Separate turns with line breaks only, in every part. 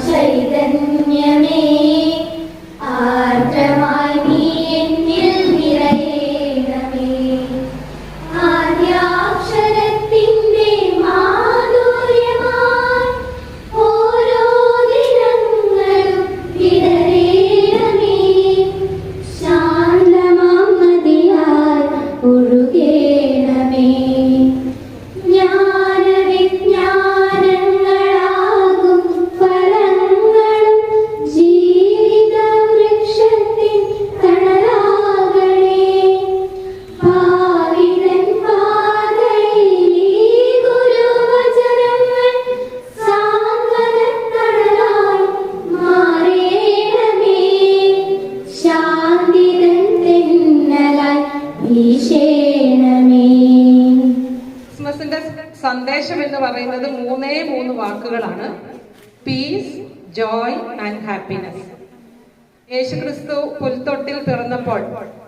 ചൈതന്യമേ ആർദ്രമായി നീ എന്നിൽ നിറയണമേ. ആദ്യാക്ഷരത്തിന്റെ മാധുര്യമായി ഓരോ ദിനങ്ങളും വിടരേണമേ. ശാന്തമാം നദിയായി ഒഴുകേണമേ.
ക്രിസ്മസിന്റെ സന്ദേശം എന്ന് പറയുന്നത് 3 വാക്കുകളാണ്: പീസ്, ജോയ് ആൻഡ് ഹാപ്പിനെസ്. യേശുക്രിസ്തു പുൽത്തൊട്ടിൽ പിറന്നപ്പോൾ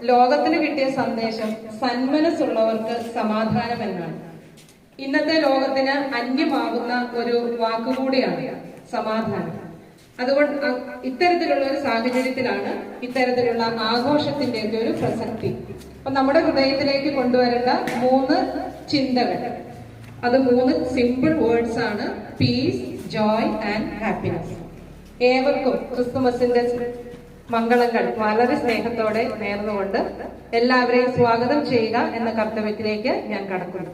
ലോകത്തിന് കിട്ടിയ സന്ദേശം സന്മനസ്സുള്ളവർക്ക് സമാധാനം എന്നാണ്. ഇന്നത്തെ ലോകത്തിന് അന്യമാകുന്ന ഒരു വാക്കുകൂടിയാണ് സമാധാനം. അതുകൊണ്ട് ഇത്തരത്തിലുള്ള ഒരു സാഹചര്യത്തിലാണ് ഇത്തരത്തിലുള്ള ആഘോഷത്തിന്റെ ഒരു പ്രസക്തി. അപ്പൊ നമ്മുടെ ഹൃദയത്തിലേക്ക് കൊണ്ടുവരേണ്ട 3 ചിന്തകൾ, അത് 3 സിമ്പിൾ വേർഡ്സ് ആണ്: പീസ്, ജോയ് ആൻഡ് ഹാപ്പിനെസ്. ഏവർക്കും ക്രിസ്തുമസിന്റെ മംഗളങ്ങൾ വളരെ സ്നേഹത്തോടെ നേർന്നുകൊണ്ട് എല്ലാവരെയും സ്വാഗതം ചെയ്യുക എന്ന കർത്തവ്യത്തിലേക്ക് ഞാൻ കടക്കുന്നു.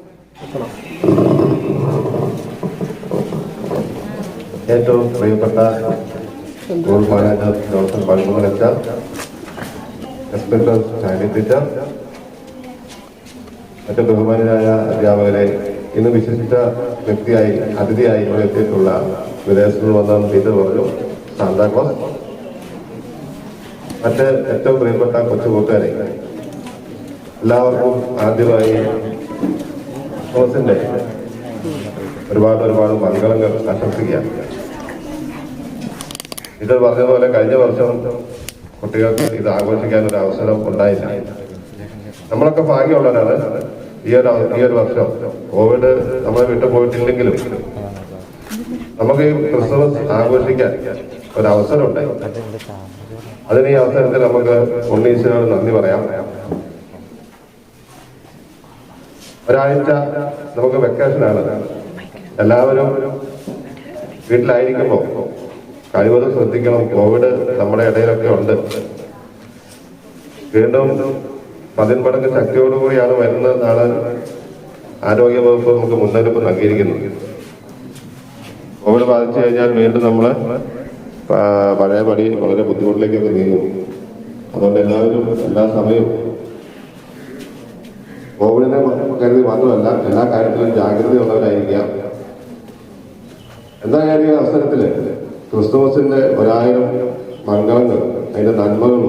ഏറ്റവും പ്രിയപ്പെട്ട സ്കൂൾ മാനേജർ ജോൺസൺ പഴുമുകളച്ച, റെസ്പെക്ടഡ് സ്റ്റാൻഡിംഗ് ടീച്ചർ, മറ്റു ബഹുമാനരായ അധ്യാപകരെ, ഇന്ന് വിശിഷ്ട വ്യക്തിയായി അതിഥിയായി ഇവിടെ എത്തിയിട്ടുള്ള വിദേശത്ത് നിന്ന് വന്ന ടീച്ചർ പറഞ്ഞു സാന്താക്ലോസ്, മറ്റ് ഏറ്റവും പ്രിയപ്പെട്ട കൊച്ചു കൂട്ടുകാരെ, എല്ലാവർക്കും ആദ്യമായി ക്രിസ്മസിന്റെ ഒരുപാട് മംഗളങ്ങൾ ആശംസിക്കുകയാണ്. ഇത് പറഞ്ഞതുപോലെ കഴിഞ്ഞ വർഷം കുട്ടികൾക്ക് ഇത് ആഘോഷിക്കാൻ ഒരു അവസരം ഉണ്ടായില്ല. നമ്മളൊക്കെ ഭാഗ്യമുള്ളവരാണ്. ഈ ഒരു വർഷം കോവിഡ് നമ്മളെ വിട്ടു പോയിട്ടില്ലെങ്കിലും നമുക്ക് ഈ ക്രിസ്മസ് ആഘോഷിക്കാൻ ഒരു അവസരം ഉണ്ടായി. അതിന് ഈ അവസരത്തിൽ നമുക്ക് ഉണ്ണീശ്വരനോട് നന്ദി പറയാം. ഒരാഴ്ച നമുക്ക് വെക്കേഷനാണ്. എല്ലാവരും വീട്ടിലായിരിക്കുമ്പോൾ കഴിവതും ശ്രദ്ധിക്കണം. കോവിഡ് നമ്മുടെ ഇടയിലൊക്കെ ഉണ്ട്. വീണ്ടും 10 മടങ്ങ് ശക്തിയോടുകൂടിയാണ് വരുന്നതെന്നാണ് ആരോഗ്യവകുപ്പ് നമുക്ക് മുന്നറിയിപ്പ് നൽകിയിരിക്കുന്നത്. കോവിഡ് ബാധിച്ചു കഴിഞ്ഞാൽ വീണ്ടും നമ്മൾ പഴയപടി വളരെ ബുദ്ധിമുട്ടിലേക്കൊക്കെ നീങ്ങും. അതുകൊണ്ട് എല്ലാവരും എല്ലാ സമയവും കോവിഡിനെ കരുതി മാത്രമല്ല എല്ലാ കാര്യത്തിലും ജാഗ്രതയുള്ളവരായിരിക്കാം. എന്തായാലും അവസരത്തില് ക്രിസ്തുമസിന്റെ 1000 മംഗളങ്ങൾ, അതിന്റെ നന്മകളും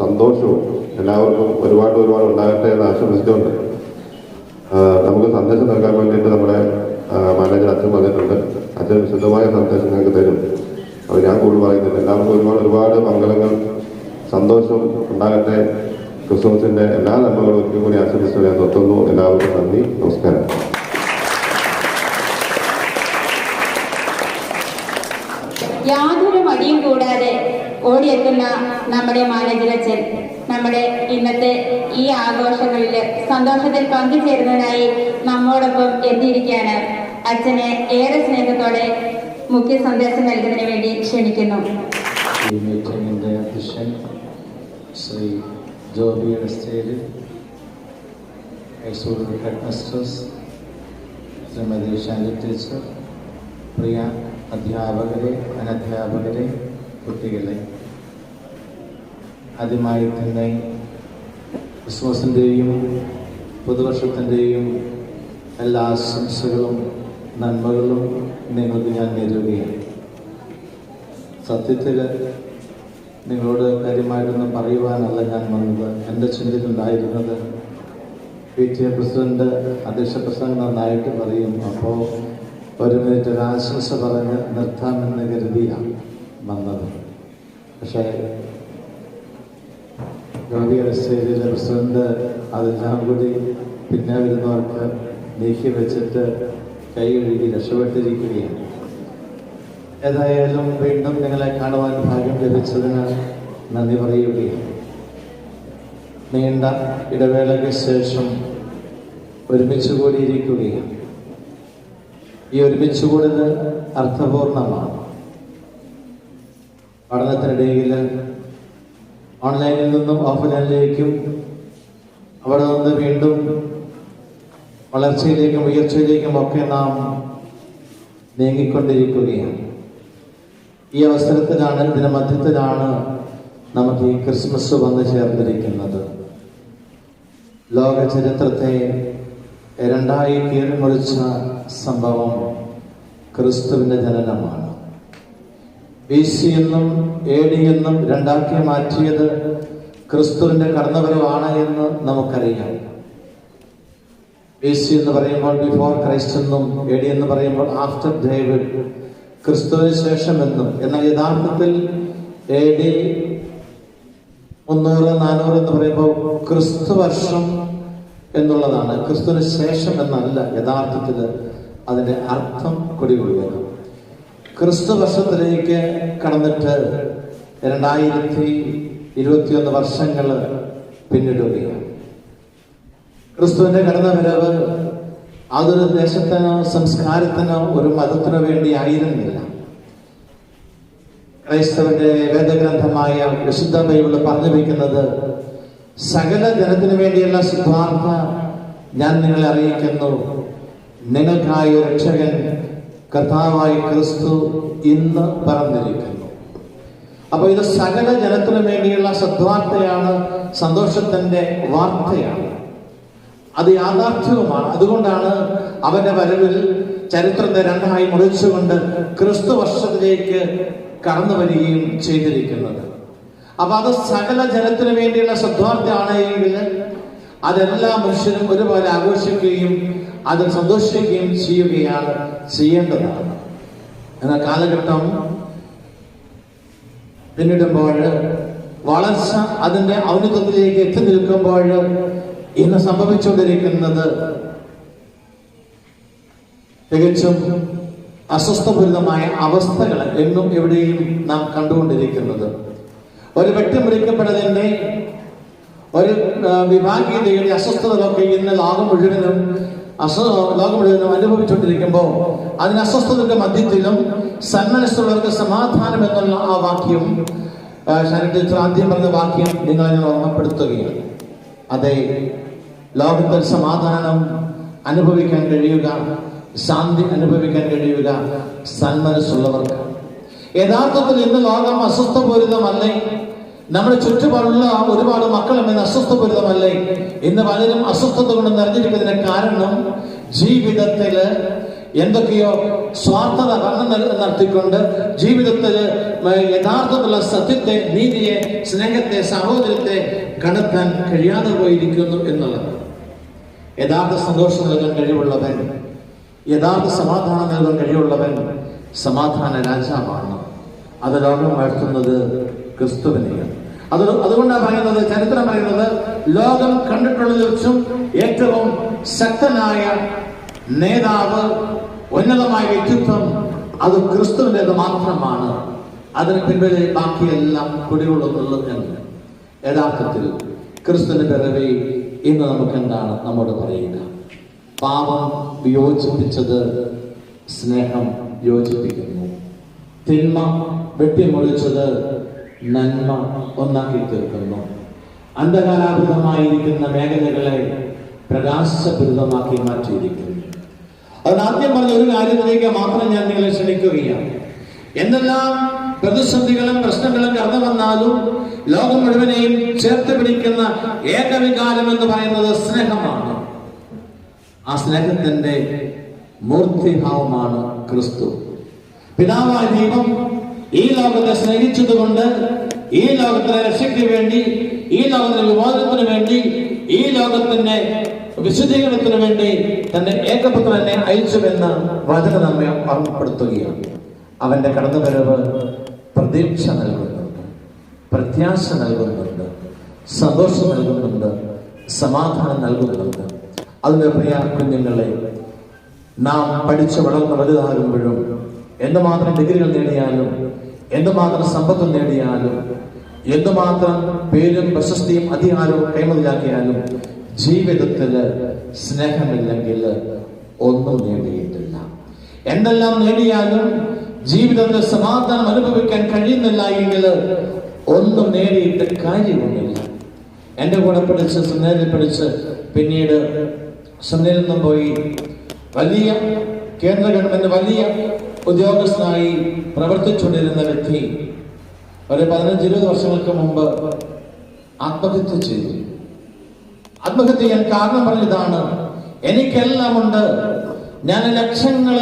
സന്തോഷവും എല്ലാവർക്കും ഒരുപാട് ഉണ്ടാകട്ടെ എന്ന് ആശംസിച്ചുകൊണ്ട് നമുക്ക് സന്ദേശം നൽകാൻ വേണ്ടിയിട്ട് നമ്മുടെ മാനേജർ അച്ഛൻ വന്നിട്ടുണ്ട്. അച്ഛൻ വിശദമായ സന്ദേശം ഞങ്ങൾക്ക് തരും. അപ്പോൾ ഞാൻ കൂടുതൽ പറയുന്നില്ല. എല്ലാവർക്കും ഒരുപാട് മംഗളങ്ങൾ, സന്തോഷവും ഉണ്ടാകട്ടെ. ക്രിസ്തുമസിന്റെ എല്ലാ നന്മകളും ഒരിക്കൽ കൂടി ആശംസിച്ചു ഞാൻ നിർത്തുന്നു. എല്ലാവർക്കും നന്ദി, നമസ്കാരം.
യാതൊരു മടിയും കൂടാതെ ഓടിയെത്തുന്ന നമ്മുടെ മാനേജരച്ചൻ നമ്മുടെ ഇന്നത്തെ ഈ ആഘോഷങ്ങളിൽ സന്തോഷത്തിൽ പങ്കുചേരുന്നതിനായി നമ്മോടൊപ്പം എത്തിയിരിക്കുകയാണ്. അച്ഛനെ ഏറെ സ്നേഹത്തോടെ മുഖ്യ സന്ദേശം നൽകുന്നതിന് വേണ്ടി ക്ഷണിക്കുന്നു.
ഈ മീറ്റിംഗിന്റെ അധ്യക്ഷൻ Shri Joby estate, high school headmistress Shrimati Shali teacher, പ്രിയ അധ്യാപകരെ, അനധ്യാപകരെ, കുട്ടികളെ, ആദ്യമായി തന്നെ ക്രിസ്മസിൻ്റെയും പുതുവർഷത്തിൻ്റെയും എല്ലാ ആശംസകളും നന്മകളും നിങ്ങൾക്ക് ഞാൻ നേരുകയാണ്. സത്യത്തിൽ നിങ്ങളോട് കാര്യമായിട്ടൊന്നും പറയുവാനല്ല ഞാൻ വന്നത്. എൻ്റെ ചിന്തയിലുണ്ടായിരുന്നത് PTA പ്രസിഡന്റ് അധ്യക്ഷ പ്രസംഗം നന്നായിട്ട് പറയും, അപ്പോൾ 1 മിനിറ്റ് ഒരു ആശംസ പറഞ്ഞ് നിർത്താമെന്ന് കരുതിയാണ് വന്നത്. പക്ഷേ ഗോപിക സ്റ്റേജിലെ പ്രസിഡന്റ് അതെല്ലാം കൂടി പിന്നെ വരുന്നവർക്ക് നീക്കി വെച്ചിട്ട് കൈ കഴുകി രക്ഷപ്പെട്ടിരിക്കുകയാണ്. ഏതായാലും വീണ്ടും നിങ്ങളെ കാണുവാൻ ഭാഗ്യം ലഭിച്ചതിന് നന്ദി പറയുകയാണ്. നീണ്ട ഇടവേളയ്ക്ക് ശേഷം ഒരുമിച്ച് കൂടിയിരിക്കുകയാണ്. ഈ ഒരുമിച്ച് കൂടൽ അർത്ഥപൂർണമാണ്. പഠനത്തിനിടയിൽ ഓൺലൈനിൽ നിന്നും ഓഫ്ലൈനിലേക്കും അവിടെ നിന്ന് വീണ്ടും വളർച്ചയിലേക്കും ഉയർച്ചയിലേക്കും ഒക്കെ നാം നീങ്ങിക്കൊണ്ടിരിക്കുകയാണ്. ഈ അവസരത്തിലാണ്, ഇതിന്റെ മധ്യത്തിലാണ് നമുക്ക് ഈ ക്രിസ്മസ് വന്നു ചേർന്നിരിക്കുന്നത്. ലോക ചരിത്രത്തെ രണ്ടായി കീറിമുറിച്ച സംഭവം ക്രിസ്തുവിന്റെ ജനനമാണ്. BC എന്നും AD എന്നും രണ്ടാക്കി മാറ്റിയത് ക്രിസ്തുവിന്റെ കടന്നുവരവാണ് എന്ന് നമുക്കറിയാം. BC എന്ന് പറയുമ്പോൾ ബിഫോർ ക്രൈസ്റ്റ് എന്നും AD എന്ന് പറയുമ്പോൾ ആഫ്റ്റർ ഡേവിഡ്, ക്രിസ്തുവിന് ശേഷം എന്നും. എന്നാൽ യഥാർത്ഥത്തിൽ AD 300-400 എന്ന് പറയുമ്പോൾ ക്രിസ്തു വർഷം എന്നുള്ളതാണ്. ക്രിസ്തുവിന് ശേഷം എന്നല്ല യഥാർത്ഥത്തിൽ അതിന്റെ അർത്ഥം കുടികൊള്ളുന്നത്. ക്രിസ്തു വർഷത്തിലേക്ക് കടന്നിട്ട് 2021 വർഷങ്ങൾ പിന്നിടുകയാണ്. ക്രിസ്തുവിന്റെ കടന്നുവരവ് അതൊരു ദേശത്തിനോ സംസ്കാരത്തിനോ ഒരു മതത്തിനോ വേണ്ടി ആയിരുന്നില്ല. ക്രൈസ്തവന്റെ വേദഗ്രന്ഥമായ വിശുദ്ധ ബൈബിൾ പറഞ്ഞു വയ്ക്കുന്നത്, സകല ജനത്തിനു വേണ്ടിയുള്ള സുവാർത്ത ഞാൻ നിങ്ങളെ അറിയിക്കുന്നു, നിങ്ങൾക്കായി രക്ഷകൻ കർത്താവായ ക്രിസ്തു ഇന്ന് പറഞ്ഞിരിക്കുന്നു. അപ്പൊ ഇത് സകല ജനത്തിനു വേണ്ടിയുള്ള സദ്വാർത്തയാണ്, സന്തോഷത്തിന്റെ വാർത്തയാണ്. അത് യാഥാർത്ഥ്യവുമാണ്. അതുകൊണ്ടാണ് അവന്റെ വരവിൽ ചരിത്രത്തെ രണ്ടായി മുറിച്ചുകൊണ്ട് ക്രിസ്തു വർഷത്തിലേക്ക് കടന്നു വരികയും ചെയ്തിരിക്കുന്നത്. അപ്പൊ അത് സകല ജനത്തിനു വേണ്ടിയുള്ള സദ്വാർത്തയാണ് എങ്കിൽ അതെല്ലാ മനുഷ്യരും ഒരുപോലെ ആഘോഷിക്കുകയും അതിൽ സന്തോഷിക്കുകയും ചെയ്യുകയാണ് ചെയ്യേണ്ടതാണ്. എന്നാൽ കാലഘട്ടം പിന്നിടുമ്പോൾ, വളർച്ച അതിന്റെ ഔന്നത്യത്തിലേക്ക് എത്തി നിൽക്കുമ്പോൾ ഇന്ന് സംഭവിച്ചുകൊണ്ടിരിക്കുന്നത് തികച്ചും അസ്വസ്ഥപൂരിതമായ അവസ്ഥകൾ എന്നും എവിടെയും നാം കണ്ടുകൊണ്ടിരിക്കുന്നത്. ഒരു വെട്ടിമുറിക്കപ്പെട്ടതിന്റെ, ഒരു വിഭാഗീയതയുടെ അസ്വസ്ഥതകളൊക്കെ ഇന്ന് ലോകം മുഴുവനും അനുഭവിച്ചുകൊണ്ടിരിക്കുമ്പോൾ അതിന് അസ്വസ്ഥതയുടെ മധ്യത്തിലും സന്മനസ്സുള്ളവർക്ക് സമാധാനം എന്നുള്ള ആ വാക്യം, ശരത് ആദ്യം പറഞ്ഞ വാക്യം നിങ്ങളെ ഞാൻ ഓർമ്മപ്പെടുത്തുകയാണ്. അതെ, ലോകത്തിൽ സമാധാനം അനുഭവിക്കാൻ കഴിയുക, ശാന്തി അനുഭവിക്കാൻ കഴിയുക സന്മനസ്സുള്ളവർക്ക്. യഥാർത്ഥത്തിൽ ഇന്ന് ലോകം അസ്വസ്ഥപൂരിതമല്ലേ? നമ്മുടെ ചുറ്റുപാടുള്ള ഒരുപാട് മക്കളും ഇന്ന് അസ്വസ്ഥപൂരിതമല്ലേ? ഇന്ന് പലരും അസ്വസ്ഥത കൊണ്ട് നിറഞ്ഞിരിക്കുന്നതിന് കാരണം ജീവിതത്തില് എന്തൊക്കെയോ സ്വാർത്ഥത നടത്തിക്കൊണ്ട് ജീവിതത്തിൽ യഥാർത്ഥത്തിലുള്ള സത്യത്തെ, നീതിയെ, സ്നേഹത്തെ, സഹോദരത്തെ കണ്ടെത്താൻ കഴിയാതെ പോയിരിക്കുന്നു എന്നുള്ളത്. യഥാർത്ഥ സന്തോഷം നൽകാൻ കഴിവുള്ളവൻ, യഥാർത്ഥ സമാധാനം നൽകാൻ കഴിവുള്ളവൻ സമാധാന രാജാവാണ്. അത് ലോകം വാഴ്ത്തുന്നത് ക്രിസ്തുവിനെയാണ്. അതുകൊണ്ടാണ് പറയുന്നത്, ചരിത്രം പറയുന്നത്, ലോകം കണ്ടിട്ടുള്ളതിൽ വെച്ചും ഏറ്റവും ശക്തനായ നേതാവ്, ഉന്നതമായ വ്യക്തിത്വം അത് ക്രിസ്തുവിൻ്റെത് മാത്രമാണ്. അതിന് പിന്നിലെ ബാക്കിയെല്ലാം കുടികൊള്ളുന്നുള്ളൂ എന്ന്. യഥാർത്ഥത്തിൽ ക്രിസ്തുവിന്റെ പിറവി ഇന്ന് നമുക്ക് എന്താണ് നമ്മോട് പറയുക? പാപം യോജിപ്പിച്ചത് സ്നേഹം യോജിപ്പിക്കുന്നു. തിന്മ വെട്ടിമുറിച്ചത് നന്മ ഒന്നാക്കി തീർക്കുന്നു. അന്ധകാരാവൃതമായിരിക്കുന്ന മേഖലകളെ പ്രകാശപൂരിതമാക്കി മാറ്റിയിരിക്കുന്നു. അതിനാദ്യം പറഞ്ഞ ഒരു കാര്യത്തിലേക്ക് മാത്രം ഞാൻ നിങ്ങളെ ക്ഷണിക്കുകയാണ്. എന്തെല്ലാം പ്രതിസന്ധികളും പ്രശ്നങ്ങളും കടന്നു വന്നാലും ലോകം മുഴുവനെയും ചേർത്ത് പിടിക്കുന്ന ഏകവികാരം എന്ന് പറയുന്നത് സ്നേഹമാണ്. ആ സ്നേഹത്തിന്റെ മൂർത്തിഭാവമാണ് ക്രിസ്തു. പിതാവായ ദൈവം ഈ ലോകത്തെ സ്നേഹിച്ചതുകൊണ്ട്, ഈ ലോകത്തിലെ രക്ഷയ്ക്ക് വേണ്ടി, ഈ ലോകത്തിന്റെ വിമോചനത്തിന് വേണ്ടി, ഈ ലോകത്തിന്റെ വിശുദ്ധീകരണത്തിന് വേണ്ടി തന്റെ ഏകപുത്രനെ അയച്ചുവെന്ന് വചനം നമ്മെ ഓർമ്മപ്പെടുത്തുകയാണ്. അവന്റെ കടന്നുവരവ് പ്രതീക്ഷ നൽകുന്നുണ്ട്. പ്രത്യാശ നൽകുന്നുണ്ട്, സന്തോഷം നൽകുന്നുണ്ട്, സമാധാനം നൽകുന്നുണ്ട്. അതിൻ്റെ പ്രിയ കുഞ്ഞുങ്ങളെ, നാം പഠിച്ച് വളർന്ന് വലുതാകുമ്പോഴും എന്തുമാത്രം ഡിഗ്രികൾ നേടിയാലും, എന്തുമാത്രം സമ്പത്ത് നേടിയാലും, എന്തുമാത്രം പേരും പ്രശസ്തിയും അധികാരവും കൈമുതലാക്കിയാലും ജീവിതത്തിൽ സ്നേഹമില്ലെങ്കിൽ ഒന്നും നേടിയിട്ടില്ല. എന്തെല്ലാം നേടിയാലും ജീവിതത്തിൽ സമാധാനം അനുഭവിക്കാൻ കഴിയുന്നില്ല എങ്കിൽ ഒന്നും നേടിയിട്ട് കാര്യമൊന്നുമില്ല. എൻ്റെ കൂടെ പഠിച്ച് സെമിനാരിൽ പഠിച്ച് പിന്നീട് സെമിനാരിൽ നിന്നും പോയി വലിയ കേന്ദ്ര ഗവൺമെന്റ് വലിയ ഉദ്യോഗസ്ഥനായി പ്രവർത്തിച്ചുകൊണ്ടിരുന്ന വ്യക്തി ഒരു 15-20 വർഷങ്ങൾക്ക് മുമ്പ് ആത്മഹത്യ ചെയ്തു. ആത്മഹത്യ ചെയ്യാൻ കാരണം പറഞ്ഞതാണ്, എനിക്കെല്ലാം ഉണ്ട്, ഞാൻ ലക്ഷങ്ങൾ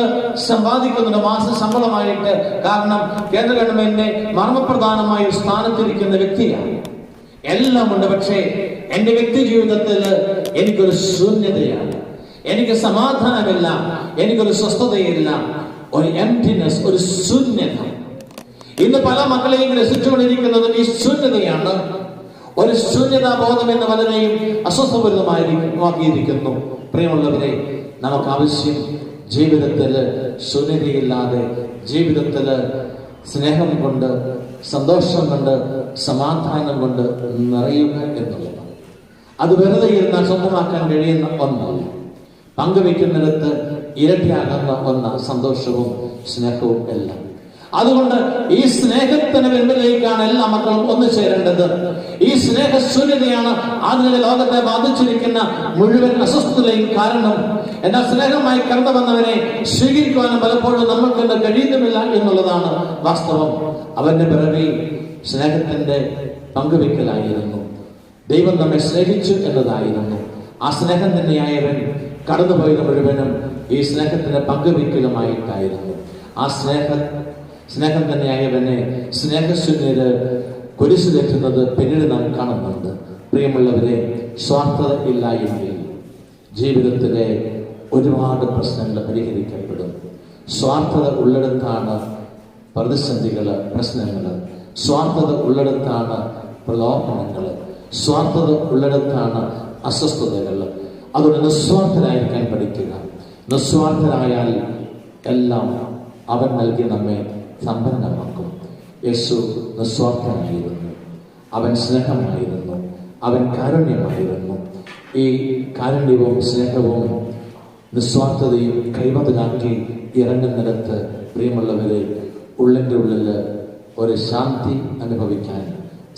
സമ്പാദിക്കുന്നുണ്ട് മാസ ശമ്പളമായിട്ട്. കാരണം കേന്ദ്ര ഗവൺമെന്റിന്റെ മർമ്മപ്രധാനമായ സ്ഥാനത്തിരിക്കുന്ന വ്യക്തിയാണ്, എല്ലാം ഉണ്ട്. പക്ഷേ എന്റെ വ്യക്തി ജീവിതത്തിൽ എനിക്കൊരു ശൂന്യതയാണ്, എനിക്ക് സമാധാനമില്ല, എനിക്കൊരു സ്വസ്ഥതയില്ല, ഒരു എംപ്റ്റിനെസ്, ഒരു ശൂന്യത. ഇന്ന് പല മക്കളെയും രസിച്ചുകൊണ്ടിരിക്കുന്നതും ഈ ശൂന്യതയാണ്. ഒരു ശൂന്യതാബോധം എന്ന് പലരെയും അസ്വസ്ഥപൂരിതമാക്കിയിരിക്കുന്നു. പ്രിയമുള്ളവരെ, നമുക്ക് ആവശ്യം ജീവിതത്തിൽ ശൂന്യതയില്ലാതെ, ജീവിതത്തിൽ സ്നേഹം കൊണ്ട്, സന്തോഷം കൊണ്ട്, സമാധാനം കൊണ്ട് നിറയുക എന്നുള്ളതാണ്. അത് വെറുതെ ഇരുന്നാൽ സ്വന്തമാക്കാൻ കഴിയുന്ന ഒന്നല്ല. പങ്കുവെക്കുന്നിടത്ത് ഇരട്ടിയാകുന്ന ഒന്ന് സന്തോഷവും സ്നേഹവും എല്ലാം. അതുകൊണ്ട് ഈ സ്നേഹത്തിന് മുൻപിലേക്കാണ് എല്ലാ മക്കളും ഒന്നു ചേരേണ്ടത്. ഈ സ്നേഹശൂന്യതയാണ് ആധുനിക ലോകത്തെ ബാധിച്ചിരിക്കുന്ന മുഴുവൻ അസ്വസ്ഥതയും കാരണം. എന്നാൽ സ്നേഹമായി കടന്നു വന്നവനെ സ്വീകരിക്കുവാനും പലപ്പോഴും നമ്മൾക്ക് കഴിയുന്നുമില്ല എന്നുള്ളതാണ് വാസ്തവം. അവന്റെ പിറവി സ്നേഹത്തിന്റെ പങ്കുവെക്കലായിരുന്നു. ദൈവം നമ്മെ സ്നേഹിച്ചു എന്നതായിരുന്നു. ആ സ്നേഹം തന്നെയായവൻ കടന്നുപോയത് മുഴുവനും ഈ സ്നേഹത്തിന്റെ പങ്കുവെക്കലുമായിട്ടായിരുന്നു. ആ സ്നേഹം തന്നെയായവനെ സ്നേഹശൂന്യര് കുരിശിലേറ്റുന്നത് പിന്നീട് നാം കാണുന്നുണ്ട്. പ്രിയമുള്ളവരെ, സ്വാർത്ഥത ഇല്ല എങ്കിൽ ജീവിതത്തിലെ ഒരുപാട് പ്രശ്നങ്ങൾ പരിഹരിക്കപ്പെടും. സ്വാർത്ഥത ഉള്ളിടത്താണ് പ്രതിസന്ധികള്, പ്രശ്നങ്ങള്. സ്വാർത്ഥത ഉള്ളിടത്താണ് പ്രലോഭനങ്ങൾ. സ്വാർത്ഥത ഉള്ളിടത്താണ് അസ്വസ്ഥതകൾ. അതുകൊണ്ട് നിസ്വാർത്ഥരായിരിക്കാൻ പഠിക്കുക. നിസ്വാർത്ഥരായാൽ എല്ലാം അവൻ നൽകി നമ്മെ സമ്പന്നമാക്കും. യേശു നിസ്വാർത്ഥനായിരുന്നു, അവൻ സ്നേഹമായിരുന്നു, അവൻ കാരുണ്യമായിരുന്നു. ഈ കാരുണ്യവും സ്നേഹവും നിസ്വാർത്ഥതയും കൈമുതലാക്കി ഇറങ്ങുന്നിടത്ത് പ്രിയമുള്ളവരെ, ഉള്ളിൻ്റെ ഉള്ളിൽ ഒരു ശാന്തി അനുഭവിക്കാൻ,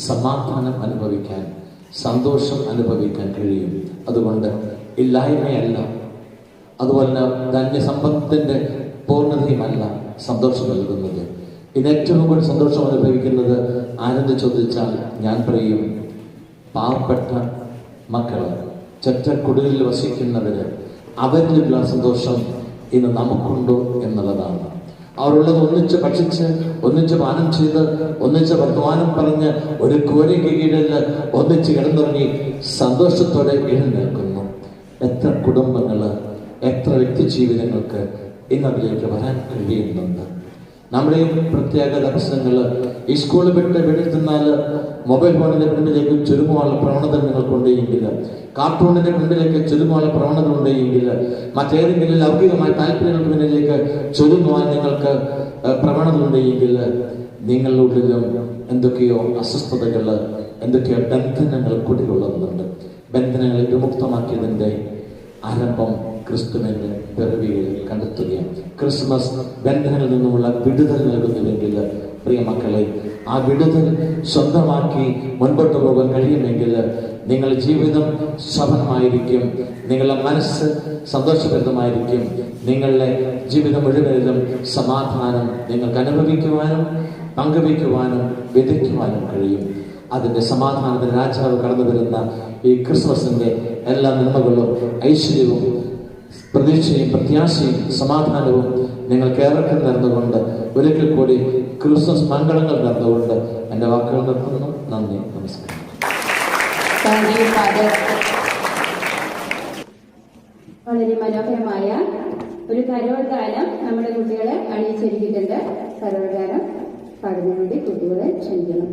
സമാധാനം അനുഭവിക്കാൻ, സന്തോഷം അനുഭവിക്കാൻ കഴിയും. അതുകൊണ്ട് ഇല്ലായ്മയല്ല, അതുപോലെ ധന്യസമ്പത്തിന്റെ പൂർണ്ണതയുമല്ല സന്തോഷം നൽകുന്നത്. ഇന്ന് ഏറ്റവും കൂടുതൽ സന്തോഷം അനുഭവിക്കുന്നത് ആരെന്ന് ചോദിച്ചാൽ ഞാൻ പറയും, പാവപ്പെട്ട മക്കള്, ചെറ്റക്കുടിലിൽ വസിക്കുന്നവര്, അവരിലുള്ള സന്തോഷം ഇന്ന് നമുക്കുണ്ടോ എന്നുള്ളതാണ്. അവരുള്ളത് ഒന്നിച്ച് ഭക്ഷിച്ച്, ഒന്നിച്ച് പാനം ചെയ്ത്, ഒന്നിച്ച് വർത്തമാനം പറഞ്ഞ്, ഒരു കൂരയ്ക്ക് കീഴിൽ ഒന്നിച്ച് കിടന്നുറങ്ങി സന്തോഷത്തോടെ എഴുന്നേൽക്കുന്നു. എത്ര കുടുംബങ്ങള്, എത്ര വ്യക്തി ജീവിതങ്ങൾക്ക് ഇന്ന് അതിലേക്ക് വരാൻ കഴിയുന്നുണ്ട്. നമ്മുടെ പ്രത്യേക പ്രശ്നങ്ങള്, ഈ സ്കൂളിൽ വിട്ട് വീട്ടിൽ തിന്നാൽ മൊബൈൽ ഫോണിന്റെ പിന്നിലേക്ക് ചുരുങ്ങുവാനുള്ള പ്രവണത നിങ്ങൾക്കുണ്ടെങ്കിൽ, കാർട്ടൂണിന്റെ പിന്നിലേക്ക് ചുരുങ്ങുവാനുള്ള പ്രവണത ഉണ്ടെങ്കിൽ, മറ്റേതെങ്കിലും ലൗകികമായ താല്പര്യങ്ങൾക്ക് പിന്നിലേക്ക് ചുരുങ്ങുവാൻ നിങ്ങൾക്ക് പ്രവണത ഉണ്ടെങ്കിൽ, നിങ്ങളുടെ ഉള്ളിലും എന്തൊക്കെയോ അസ്വസ്ഥതകള്, എന്തൊക്കെയോ ബന്ധനങ്ങൾ കുടികൊള്ളുന്നുണ്ട്. ബന്ധനങ്ങളെ വിമുക്തമാക്കിയതിന്റെ ആരംഭം ക്രിസ്തുവിന്റെ പിറവിയിൽ കണ്ടെത്തുകയാണ്. ക്രിസ്മസ് ബന്ധനങ്ങളിൽ നിന്നുമുള്ള വിടുതൽ നൽകുന്നുവെങ്കിൽ പ്രിയ മക്കളെ, ആ വിടുതൽ സ്വന്തമാക്കി മുൻപോട്ട് പോകാൻ കഴിയുമെങ്കിൽ നിങ്ങളുടെ ജീവിതം ശോഭനമായിരിക്കും, നിങ്ങളുടെ മനസ്സ് സന്തോഷപ്രദമായിരിക്കും, നിങ്ങളുടെ ജീവിതം മുഴുവനിലും സമാധാനം നിങ്ങൾക്ക് അനുഭവിക്കുവാനും പങ്കുവയ്ക്കുവാനും വിതയ്ക്കുവാനും കഴിയും. അതിന്റെ സമാധാനത്തിന് രാജാവ് കടന്നു വരുന്ന ഈ ക്രിസ്മസിന്റെ എല്ലാ നന്മകളും ഐശ്വര്യവും പ്രതീക്ഷയും പ്രത്യാശയും സമാധാനവും നിങ്ങൾക്ക് ഏറെക്കും നേർന്നുകൊണ്ട് ഒരിക്കൽ കൂടി ക്രിസ്മസ് മംഗളങ്ങൾ നേർന്നുകൊണ്ട് എൻ്റെ വാക്കുകൾ നിർത്തുന്നു. നന്ദി, നമസ്കാരം.
വളരെ മനോഹരമായ ഒരു കരോൾ ഗാനം നമ്മുടെ കുട്ടികളെ അണിയിച്ചൊരുക്കിയിട്ടുണ്ട്. കരോൾ ഗാനം പാടുന്നതിന് വേണ്ടി കുട്ടികളെ ക്ഷണിക്കണം.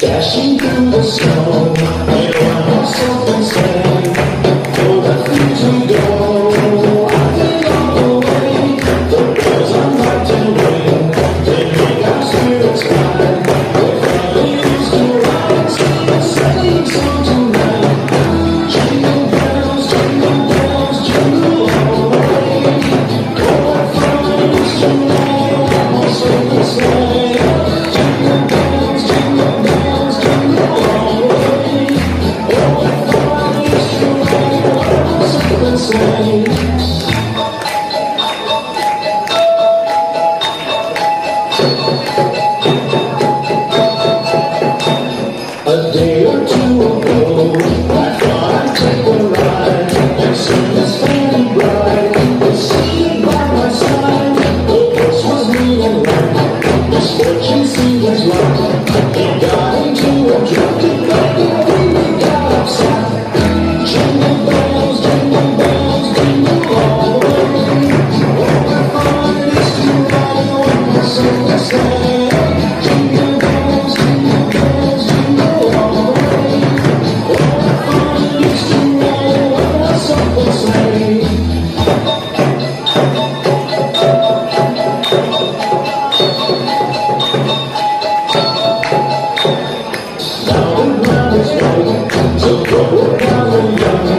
Dashing through the snow, we don't have something say. For the future go, I feel all the way. The bells are marching ring, they make our spirits high. The family used to ride, singing song tonight. Jingle bells, jingle all the way. Oh, what fun it is to ride on a silver sleigh. Jingle bells, jingle bells, jingle all the way. Oh, what fun it is to ride on a silver sleigh. A day or two ago, I thought I'd take a ride and see this fairy bride. The sea by my side, the horse was leaning right. Misfortune seemed his luck. He got into a drunken wreck and we got upset. Jingle bells, jingle all the way. Oh, what fun it is to ride on a silver sleigh. Jingle bells, jingle all the way. Oh, what fun it is to ride on a silver sleigh. Now the ground is white, so go down the young.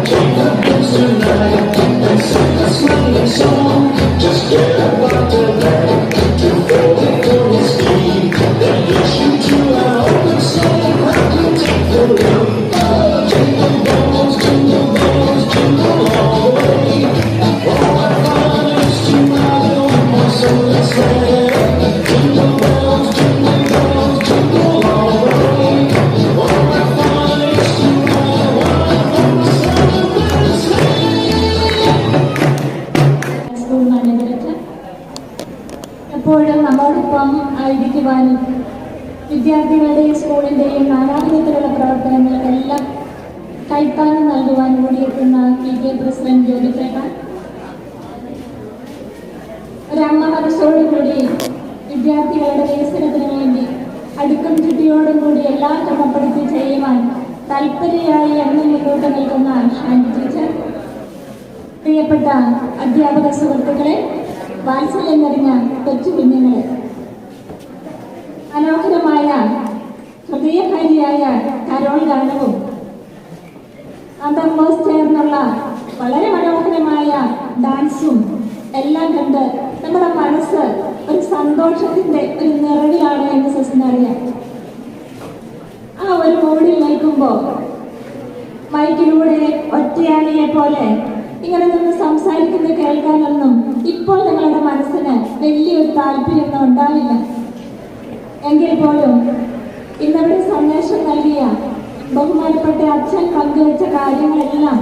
Take the blues tonight and sing a sleighing song. Just get about the night to fold it to his feet. Then hitch you to an open sleigh, round to take the lead. Jingle bells, jingle all the way. Oh, what fun it is to ride on a silver sleigh. Jingle bells, jingle all the way. Oh, what fun it is to ride on a silver sleigh.
School മാനേജർക്ക് എപ്പോഴും നമ്മോടൊപ്പം ആയിരിക്കുവാനും വിദ്യാർത്ഥികളുടെയും സ്കൂളിൻ്റെയും നാനാവിധത്തിലുള്ള പ്രവർത്തനങ്ങൾക്കെല്ലാം കൈത്താങ്ങ് നൽകുവാനും കൂടിയെത്തുന്ന PTA president ജ്യോതിച്ചേട്ടൻ, ഒരമ്മ മനസ്സോടുകൂടി വിദ്യാർത്ഥികളുടെ വികസനത്തിന് വേണ്ടി അടുക്കും ചുറ്റിയോടും കൂടി എല്ലാം ക്രമപ്പെടുത്തി ചെയ്യുവാൻ താല്പര്യമായി എന്നും മുന്നോട്ട് നിൽക്കുന്ന ഷാനി ടീച്ചർ, പ്രിയപ്പെട്ട അധ്യാപക സുഹൃത്തുക്കളെ, വാത്സല്യം നിറഞ്ഞ കൊച്ചു കുഞ്ഞുങ്ങളെ, മനോഹരമായ ഹൃദയകാരിയായ കരോൾ ഗാനവും അതർമോസ് ചേർന്നുള്ള വളരെ മനോഹരമായ ഡാൻസും എല്ലാം കണ്ട് നമ്മുടെ മനസ്സ് ഒരു സന്തോഷത്തിന്റെ ഒരു നിറവിലാണ് എന്ന് സിസിനറിയാം. ആ ഒരു മൂഡിൽ നിൽക്കുമ്പോൾ മൈക്കിലൂടെ ഒറ്റയാളിയെ പോലെ ഇങ്ങനെ നിന്ന് സംസാരിക്കുന്നത് കേൾക്കാനൊന്നും ഇപ്പോൾ നിങ്ങളുടെ മനസ്സിന് വലിയൊരു താല്പര്യമൊന്നും ഉണ്ടാവില്ല. എങ്കിൽ പോലും ഇന്നവിടെ സന്ദേശം നൽകിയ ബഹുമാനപ്പെട്ട അച്ഛൻ പങ്കുവച്ച കാര്യങ്ങളെല്ലാം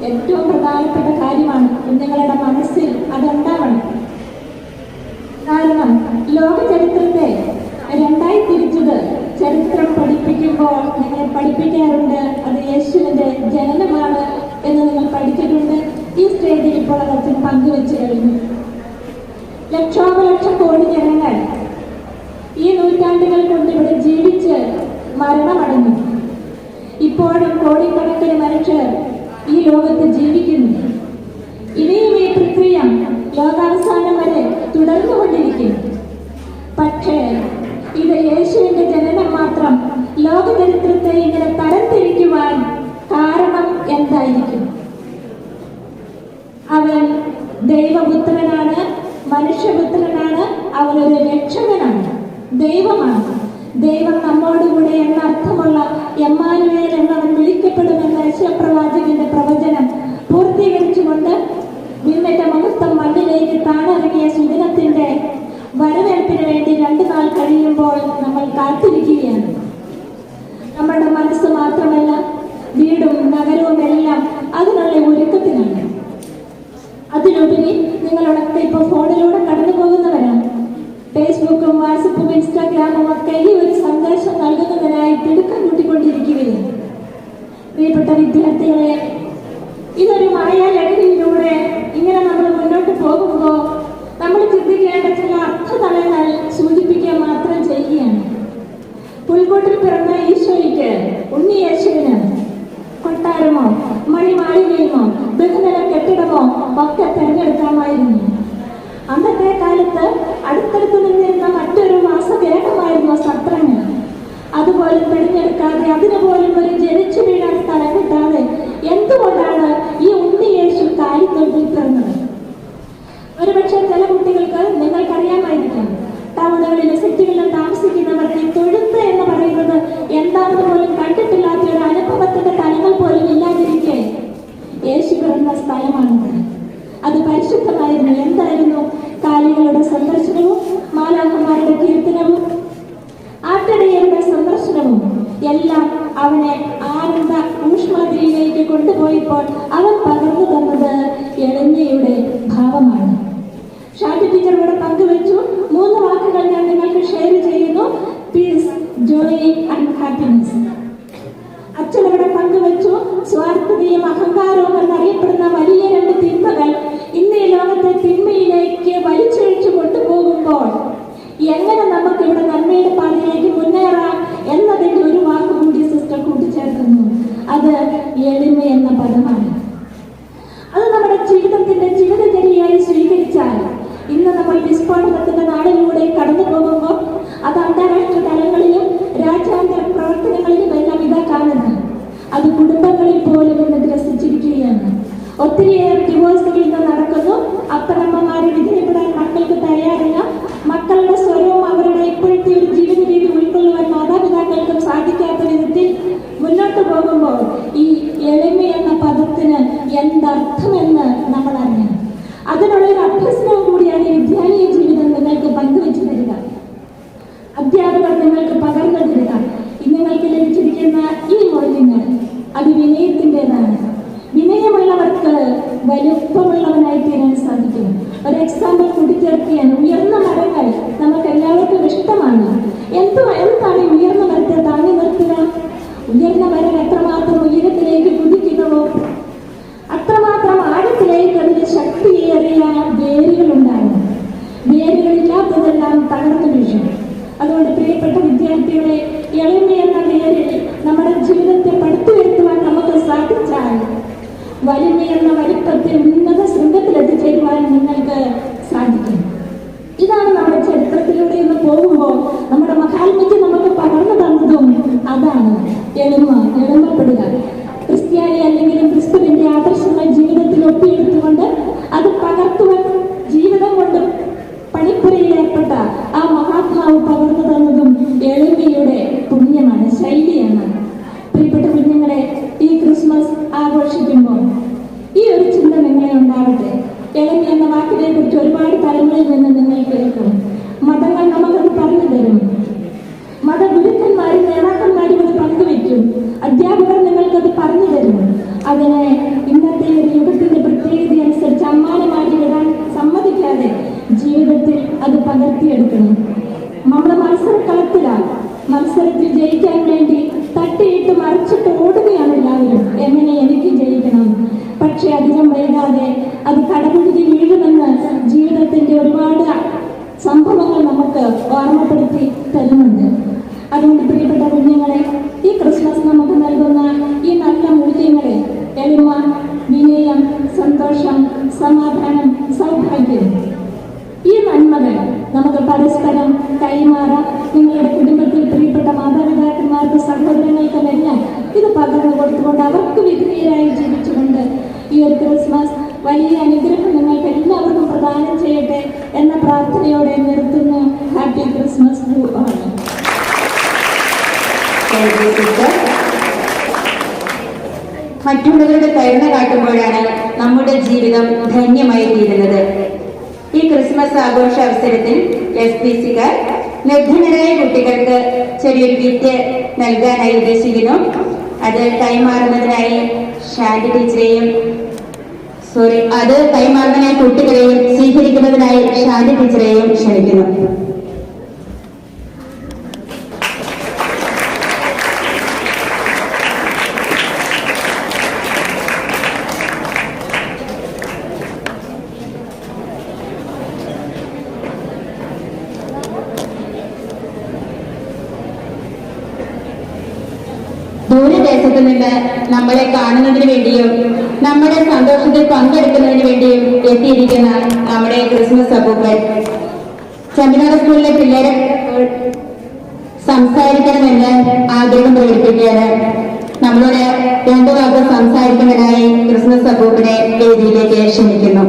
ഏറ്റവും പ്രധാനപ്പെട്ട കാര്യമാണ്. കുഞ്ഞുങ്ങളുടെ മനസ്സിൽ അതുണ്ടാവണം. കാരണം ലോക ചരിത്രത്തെ രണ്ടായി തിരിച്ചത് ചരിത്രം പഠിപ്പിക്കുമ്പോൾ നിങ്ങൾ പഠിപ്പിക്കാറുണ്ട്. അത് യേശുവിന്റെ ജനനമാണ് എന്ന് നിങ്ങൾ പഠിച്ചിട്ടുണ്ട്. ഈ സ്റ്റേജിൽ ഇപ്പോൾ അത് അച്ഛൻ പങ്കുവെച്ചു കഴിഞ്ഞു. ലക്ഷോപലക്ഷം കോടി ജനങ്ങൾ ഈ നൂറ്റാണ്ടുകൾ കൊണ്ട് ഇവിടെ ജീവിച്ച് മരണമടഞ്ഞു. ഇപ്പോഴും കോടിക്കണക്കിന് മനുഷ്യർ ഈ ലോകത്ത് ജീവിക്കുന്നു. ഇനിയും ഈ പ്രക്രിയ ലോകാവസാനം വരെ തുടർന്നുകൊണ്ടിരിക്കും. പക്ഷേ ഇത് യേശുവിന്റെ ജനനം മാത്രം ലോക ചരിത്രത്തെ ഇങ്ങനെ തരംതിരിക്കുവാൻ കാരണം എന്തായിരിക്കും? അവൻ ദൈവപുത്രനാണ്, മനുഷ്യപുത്രനാണ്, അവനൊരു രക്ഷകനാണ്, ദൈവമാണ്. ദൈവം നമ്മോടുകൂടെ എന്ന അർത്ഥമുള്ള എമ്മാനുവേൽ എന്നവൻ വിളിക്കപ്പെടുമെന്ന യശപ്രവാചകന്റെ പ്രവചനം പൂർത്തീകരിച്ചുകൊണ്ട് നിന്നിന്റെ മഹത്വം മണ്ണിലേക്ക് താണിറങ്ങിയ സുദിനത്തിന്റെ വരവേൽപ്പിന് വേണ്ടി 2 നാൾ കഴിയുമ്പോൾ നമ്മൾ കാത്തിരിക്കുകയാണ്. നമ്മുടെ മനസ്സ് മാത്രമല്ല, വീടും നഗരവും എല്ലാം അതിനുള്ള ഒരുക്കത്തിലാണ്. അതിലുപരി നിങ്ങളോടൊക്കെ ഇപ്പോൾ ഫോണിലൂടെ കടന്നു പോകുന്നവരാണ്. ഫേസ്ബുക്കും വാട്സപ്പും ഇൻസ്റ്റാഗ്രാമും ഒക്കെ ഈ ഒരു സന്ദേശം നൽകുന്നതിനായി തിടുക്കം കൂട്ടിക്കൊണ്ടിരിക്കുകയാണ്. പ്രിയപ്പെട്ട വിദ്യാർത്ഥികളെ, ഇതൊരു മായാലഹരിയിലൂടെ ഇങ്ങനെ നമ്മൾ മുന്നോട്ട് പോകുമ്പോൾ നമ്മൾ ചിന്തിക്കേണ്ട ചില അർത്ഥതലങ്ങൾ സൂചിപ്പിക്കുക മാത്രം ചെയ്യുകയാണ്. പുൽക്കൂട്ടിൽ പിറന്ന കാലത്ത് അടുത്തടുത്ത് നിന്നിരുന്ന മറ്റൊരു മാസദേഹമായിരുന്നു സത്രങ്ങൾ. അതുപോലെ തിരഞ്ഞെടുക്കാതെ അതിനുപോലും ഒരു ജനിച്ചു വീഴാൻ സ്ഥലം കിട്ടാതെ എന്തുകൊണ്ടാണ് ഈ ഉണ്ണിയേശു കാലിത്തൊട്ടിൽ പിറന്നത്? ഒരുപക്ഷെ ചില കുട്ടികൾക്ക് നിങ്ങൾക്കറിയാമായിരിക്കും, ടൗണുകളിലും സിറ്റികളിലും താമസിക്കുന്നവർക്ക് തൊഴുത്ത് എന്ന് പറയുന്നത് എന്താണെന്ന് പോലും കണ്ടിട്ടില്ലാത്ത ഒരു അനുഭവത്തിന്റെ തലങ്ങൾ പോലും ഇല്ലാതിരിക്കെ യേശു പിറന്ന സ്ഥലമാണത്. അത് പരിശുദ്ധമായിരുന്നു. എന്തായിരുന്നു? കാലികളുടെ സന്ദർശനവും മാലാഖമാരുടെ കീർത്തനവും ആട്ടിടയരുടെ സന്ദർശനവും എല്ലാം അവനെ ആനന്ദ ഊഷ്മതിയിലേക്ക് കൊണ്ടുപോയപ്പോൾ അവൻ പകർന്നു തന്നത് എളിമയുടെ ഭാവമാണ്. ഷാജി ടീച്ചർ ഇവിടെ പങ്കുവെച്ചു. 3 വാക്കുകൾ ഞാൻ നിങ്ങൾക്ക് ഷെയർ ചെയ്യുന്നു: പീസ്, ജോയ് ആൻഡ് ഹാപ്പിനെസ്. അച്ഛൻ ഇവിടെ പങ്കുവെച്ചു, സ്വാർത്ഥതയും അഹങ്കാരവും എന്നറിയപ്പെടുന്ന വലിയ 2 തിന്മകൾ ഇന്ന് ഈ ലോകത്തെ തിന്മയിലേക്ക് വലിച്ചഴിച്ചു കൊണ്ടുപോകുമ്പോൾ എങ്ങനെ നമുക്ക് ഇവിടെ നന്മയുടെ പാതയിലേക്ക് മുന്നേറാം എന്നതിന്റെ ഒരു വാക്കുകൂടി സിസ്റ്റർ കൂട്ടിച്ചേർക്കുന്നു. അത് എളിമ എന്ന പദമാണ്. അത് നമ്മുടെ ജീവിതത്തിന്റെ ജീവിതചര്യയായി സ്വീകരിച്ചാൽ ഇന്ന് നമ്മൾ വിസ്ഫോടനത്തിന്റെ നാടിലൂടെ കടന്നു പോകുമ്പോൾ അത് അന്താരാഷ്ട്ര തലങ്ങളിലും രാജ്യാന്തര പ്രവർത്തനങ്ങളിലും എല്ലാം ഇതാ കാണുന്നത്. അത് കുടുംബങ്ങളിൽ പോലും ഇന്ന് ഗ്രസിച്ചിരിക്കുകയാണ്. ഒത്തിരിയേറെ ഡിവോഴ്സുകൾ ഇന്ന് നടക്കുന്നു. അപ്പനമ്മമാരെ വിധേയപ്പെടാൻ മക്കൾക്ക് തയ്യാറില്ല. മക്കളുടെ സ്വരവും അവരുടെ ഇപ്പോഴത്തെ ഒരു ജീവിത രീതി ഉൾക്കൊള്ളുവാൻ മാതാപിതാക്കൾക്കും സാധിക്കാത്ത വിധത്തിൽ മുന്നോട്ട് പോകുമ്പോൾ ഈ എളിമ എന്ന പദത്തിന് എന്തർത്ഥമെന്ന് നമ്മൾ അറിയണം. അതിനുള്ളൊരു അഭ്യസനവും കൂടിയാണ് ഈ വിദ്യാലയ ജീവിതം നിങ്ങൾക്ക് പങ്കുവെച്ചു തരിക, അധ്യാപകർ നിങ്ങൾക്ക് പകർന്നു തരിക. നിങ്ങൾക്ക് ലഭിച്ചിരിക്കുന്ന ഈ മൂല്യങ്ങൾ അത് വിനയത്തിൻ്റെതാണ്. വിനയമുള്ളവർക്ക് വലുപ്പമുള്ളവനായി തീരാൻ സാധിക്കും. ഒരു എക്സാമ്പിൾ കൂട്ടിച്ചേർക്കുകയാണ്. ഉയർന്ന മരങ്ങൾ നമുക്ക് എല്ലാവർക്കും ഇഷ്ടമാണ്. എന്താണ് ഉയർന്ന മരത്തെ താങ്ങി നിർത്തുക? ഉയർന്ന മരം എത്രമാത്രം ഉയരത്തിലേക്ക് കുതിക്കുന്നുവോ അത്രമാത്രം ആഴത്തിലേക്ക് അതിന് ശക്തിയേറിയ വേരുകൾ ഉണ്ടാകും. വേരുകളില്ലാത്തതെല്ലാം തകർന്നു വീഴും. അതുകൊണ്ട് പ്രിയപ്പെട്ട വിദ്യാർത്ഥികളെ, എളിമ എന്ന പേരിൽ നമ്മുടെ ജീവിതത്തെ പടുത്തുയർത്തുവാൻ നമുക്ക് സാധിച്ചാൽ വലിമ എന്ന വലിപ്പത്തിൽ ഉന്നത ശൃംഖത്തിലെത്തിച്ചേരുവാൻ നിങ്ങൾക്ക് സാധിക്കും. ഇതാണ് നമ്മുടെ ചരിത്രത്തിലൂടെ ഇന്ന് പോകുമ്പോൾ നമ്മുടെ മഹാത്മയ്ക്ക് നമുക്ക് പകർന്നു തന്നതും അതാണ് എളിമപ്പെടുക. ക്രിസ്ത്യാനി അല്ലെങ്കിലും ക്രിസ്തുവിന്റെ ആദർശങ്ങൾ ജീവിതത്തിൽ ഒപ്പിയെടുത്തുകൊണ്ട് അത് പകർത്തുവാൻ ജീവിതം കൊണ്ട് പണിപ്പുരയിൽ ഏർപ്പെട്ട ആ മഹാത്മാവ് പകർന്നു തന്നതും എളിമയുടെ പുണ്യമാണ്, ശൈലിയാണ്. പ്രിയപ്പെട്ട കുഞ്ഞുങ്ങളെ, ഈ ക്രിസ്മസ് ആഘോഷിക്കുമ്പോൾ ഈ ഒരു ചിന്ത നിങ്ങളെ ഉണ്ടാവട്ടെ. എളിമ എന്ന വാക്കിനെ കുറിച്ച് ഒരുപാട് തലങ്ങളിൽ നിന്ന് നിങ്ങൾ കേൾക്കും. മതങ്ങൾ നമുക്കത് പറഞ്ഞു തരും. മതഗുരുക്കന്മാരും നേതാക്കന്മാരും അത് പങ്കുവെക്കും. അധ്യാപകർ നിങ്ങൾക്കത് പറഞ്ഞു തരും. അതിനെ ഇന്നത്തെ ഒരു യുഗത്തിന്റെ പ്രത്യേകത അനുസരിച്ച് അമ്മാനമാക്കി വിടാൻ സമ്മതിക്കാതെ ജീവിതത്തിൽ അത് പകർത്തിയെടുക്കണം. നമ്മുടെ മത്സരക്കളത്തിലാണ്. മത്സരത്തിൽ ജയിക്കാൻ വേണ്ടി തട്ടിയിട്ട് മറിച്ചിട്ട് ഓടുകയാണ് എല്ലാവരും. എങ്ങനെ എനിക്ക് ജയിക്കണം? പക്ഷെ അധികം വൈകാതെ അത് കടപുഴകി വീഴുമെന്ന് ജീവിതത്തിന്റെ ഒരുപാട് സംഭവങ്ങൾ നമുക്ക് ഓർമ്മപ്പെടുത്തി തരുന്നുണ്ട്. അതുകൊണ്ട് പ്രിയപ്പെട്ട കുഞ്ഞുങ്ങളെ, ഈ ക്രിസ്മസ് നമുക്ക് നൽകുന്ന ഈ നല്ല മൂല്യങ്ങളെ, എളിമ, വിനയം, സന്തോഷം, സമാധാനം, സൗഭാഗ്യം, ഈ നന്മകൾ നമുക്ക് പരസ്പരം കൈമാറാം. നിങ്ങളുടെ കുടുംബത്തിൽ പ്രിയപ്പെട്ട മാതാപിതാക്കന്മാർക്ക്, സഹോദരങ്ങൾക്കുമെല്ലാം ഇത് പകർന്നു കൊടുത്തുകൊണ്ട് അവർക്ക് വിധേയരായി ജീവിച്ചുകൊണ്ട് ഈ ഒരു ക്രിസ്മസ് വലിയ അനുഗ്രഹം നിങ്ങൾക്ക് എല്ലാവർക്കും പ്രദാനം ചെയ്യട്ടെ എന്ന പ്രാർത്ഥനയോടെ നിർത്തുന്നു. Happy Christmas to all.
മറ്റുള്ളവരുടെ കരുണ കാട്ടുമ്പോഴാണ് നമ്മുടെ ജീവിതം ധന്യമായി തീരുന്നത്. ഈ ക്രിസ്മസ് ആഘോഷ അവസരത്തിൽ SPCക്കാർ നിർധനരായ കുട്ടികൾക്ക് ചെറിയൊരു കിറ്റ് നൽകാനായി ഉദ്ദേശിക്കുന്നു. അത് കൈമാറുന്നതിനായി കുട്ടികളെയും സ്വീകരിക്കുന്നതിനായി ഷാൻഡി ടീച്ചറെയും ക്ഷണിക്കുന്നു. ദൂരദേശത്ത് നിന്ന് നമ്മളെ കാണുന്നതിന് വേണ്ടിയും നമ്മുടെ സന്തോഷത്തിൽ പങ്കെടുക്കുന്നതിന് വേണ്ടിയും എത്തിയിരിക്കുന്ന നമ്മുടെ ക്രിസ്മസ് അപ്പൂപ്പൻ. ചെമ്മനാട് സ്കൂളിലെ പിള്ളേരെ സംസാരിക്കണമെന്ന് ആഗ്രഹം പ്രകടിപ്പിക്കുകയാണ്. നമ്മളോട് രണ്ടു വാക്ക് സംസാരിക്കുന്നതിനായി ക്രിസ്മസ് അപ്പൂപ്പനെ വേദിയിലേക്ക് ക്ഷണിക്കുന്നു.